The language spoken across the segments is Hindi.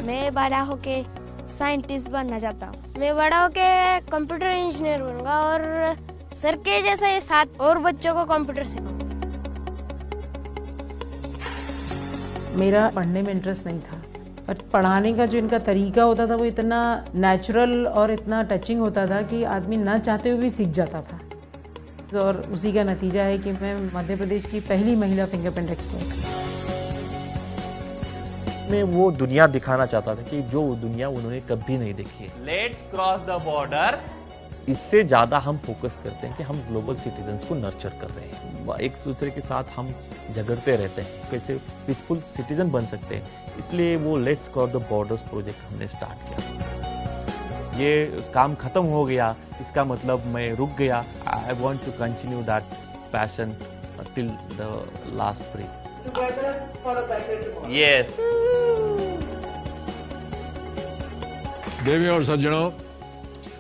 मैं बड़ा होके साइंटिस्ट बनना चाहता हूँ। मैं बड़ा होके कंप्यूटर इंजीनियर बनूंगा और सर के जैसा ये 7 और बच्चों को कंप्यूटर सिखाऊंगा। मेरा पढ़ने में इंटरेस्ट नहीं था, बट पढ़ाने का जो इनका तरीका होता था वो इतना नेचुरल और इतना टचिंग होता था कि आदमी ना चाहते हुए भी सीख जाता था। और उसी का नतीजा है कि मैं मध्य प्रदेश की पहली महिला फिंगरप्रिंट एक्सपर्ट। मैं वो दुनिया दिखाना चाहता था कि जो दुनिया उन्होंने कभी नहीं देखी है। Let's cross the borders. इससे ज़्यादा हम फोकस करते हैं कि हम ग्लोबल सिटीजन्स को नर्चर कर रहे हैं। एक दूसरे के साथ हम झगड़ते रहते हैं, कैसे पीसफुल सिटीजन बन सकते हैं। इसलिए वो let's cross the borders project हमने स्टार्ट किया। ये काम खत्म हो गया, इसका मतलब मैं रुक गया। I want to continue that passion till the last break. Yes. देवी और सज्जनों,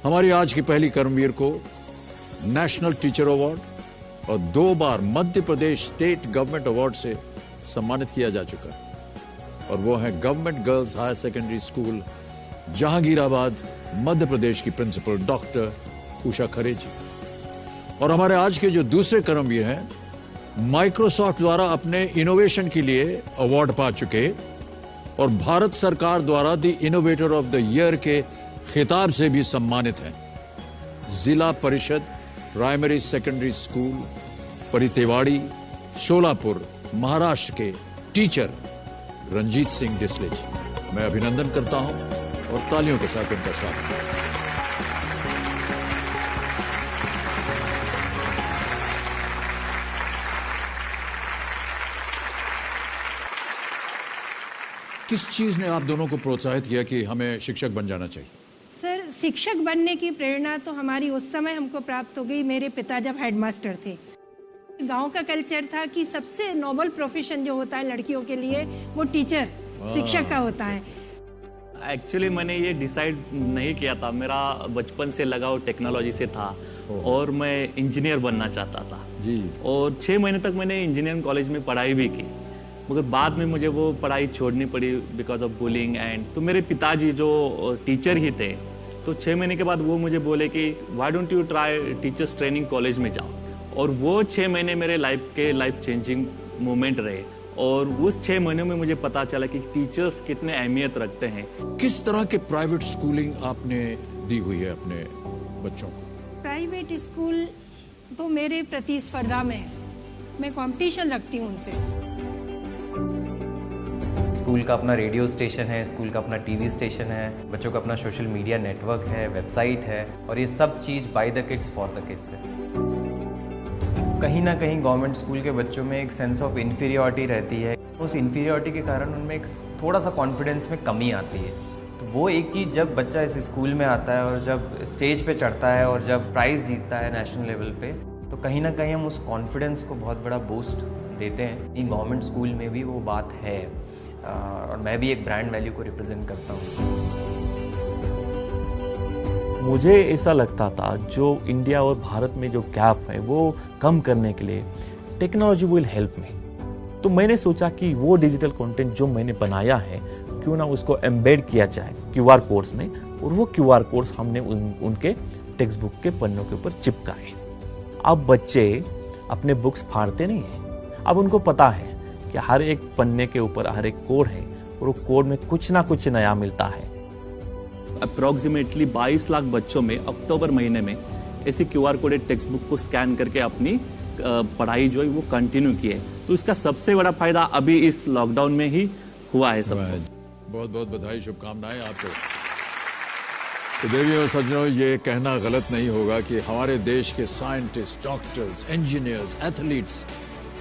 हमारी आज की पहली कर्मवीर को नेशनल टीचर अवार्ड और 2 बार Madhya Pradesh state government award से सम्मानित किया जा चुका है, और वो है government girls higher secondary school Jahangirabad Madhya Pradesh की प्रिंसिपल डॉक्टर उषा खरे जी। और हमारे आज के जो दूसरे कर्मवीर हैं, माइक्रोसॉफ्ट द्वारा अपने इनोवेशन के लिए अवार्ड पा चुके और भारत सरकार द्वारा the innovator of the year के खिताब से भी सम्मानित हैं, Zilla Parishad primary secondary school Paritewadi Solapur Maharashtra के टीचर रंजीत सिंह डिसले जी। मैं अभिनंदन करता हूं और तालियों के साथ उनका स्वागत करता हूं। किस चीज ने आप दोनों को प्रोत्साहित किया कि हमें शिक्षक बन जाना चाहिए? सर, शिक्षक बनने की प्रेरणा तो हमारी उस समय हमको प्राप्त हो गई। मेरे पिता जब हेडमास्टर थे, गांव का कल्चर था कि सबसे नोबल प्रोफेशन जो होता है लड़कियों के लिए वो टीचर शिक्षक का होता है। एक्चुअली मैंने ये डिसाइड नहीं किया था। मेरा बचपन से लगाव टेक्नोलॉजी से था और मैं इंजीनियर बनना चाहता था जी। और 6 महीने तक मैंने इंजीनियरिंग कॉलेज में पढ़ाई भी की, मगर बाद में मुझे वो पढ़ाई छोड़नी पड़ी बिकॉज ऑफ बुलिंग एंड। तो मेरे पिताजी जो टीचर ही थे, तो 6 महीने के बाद वो मुझे बोले कि why don't you try teachers training college में जाओ। और वो 6 महीने मेरे लाइफ चेंजिंग मोमेंट रहे। और उस 6 महीनों में मुझे पता चला कि टीचर्स कितने अहमियत रखते हैं। किस तरह के प्राइवेट स्कूलिंग आपने दी हुई है अपने बच्चों को? प्राइवेट स्कूल तो मेरे प्रतिस्पर्धा में है, मैं कंपटीशन रखती हूँ उनसे। स्कूल का अपना रेडियो स्टेशन है, स्कूल का अपना टीवी स्टेशन है, बच्चों का अपना सोशल मीडिया नेटवर्क है, वेबसाइट है, और ये सब चीज़ by the kids for the kids है। कहीं ना कहीं गवर्नमेंट स्कूल के बच्चों में एक सेंस ऑफ इन्फीरियरिटी रहती है। उस इन्फीरियरिटी के कारण उनमें एक थोड़ा सा कॉन्फिडेंस में कमी आती है। तो वो एक चीज़ जब बच्चा इस स्कूल में आता है और जब स्टेज पे चढ़ता है और जब प्राइज़ जीतता है नेशनल लेवल पे, तो कहीं ना कहीं हम उस कॉन्फिडेंस को बहुत बड़ा बूस्ट देते हैं। इन गवर्नमेंट स्कूल में भी वो बात है, और मैं भी एक ब्रांड वैल्यू को रिप्रेजेंट करता हूँ। मुझे ऐसा लगता था जो इंडिया और भारत में जो गैप है वो कम करने के लिए टेक्नोलॉजी विल हेल्प मी। तो मैंने सोचा कि वो डिजिटल कंटेंट जो मैंने बनाया है क्यों ना उसको एम्बेड किया जाए QR कोड्स में, और वो QR कोड्स हमने उनके टेक्स्ट बुक के पन्नों के ऊपर चिपकाए। अब बच्चे अपने बुक्स फाड़ते नहीं हैं, अब उनको पता है कि हर एक पन्ने के ऊपर हर एक कोड है और वो कोड में कुछ ना कुछ नया मिलता है। अप्रोक्सीमेटली 22 लाख बच्चों में अक्टूबर महीने में ऐसी QR कोडेड टेक्स्ट बुक को स्कैन करके अपनी पढ़ाई जो है वो कंटिन्यू की है। तो इसका सबसे बड़ा फायदा अभी इस लॉकडाउन में ही हुआ है सबको। बहुत बहुत बधाई, शुभकामनाएं आपको। तो देवी और सज्जनों, ये कहना गलत नहीं होगा कि हमारे देश के साइंटिस्ट, डॉक्टर्स, इंजीनियर्स, एथलीट्स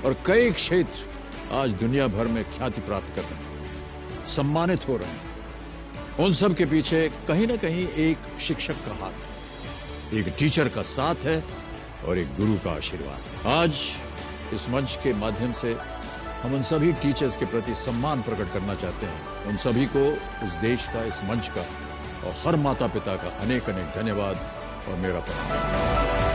और कई क्षेत्र आज दुनिया भर में ख्याति प्राप्त कर रहे हैं, सम्मानित हो रहे हैं। उन सब के पीछे कहीं ना कहीं एक शिक्षक का हाथ, एक टीचर का साथ है और एक गुरु का आशीर्वाद। आज इस मंच के माध्यम से हम उन सभी टीचर्स के प्रति सम्मान प्रकट करना चाहते हैं। उन सभी को इस देश का, इस मंच का और हर माता पिता का अनेक अनेक धन्यवाद और मेरा प्रणाम।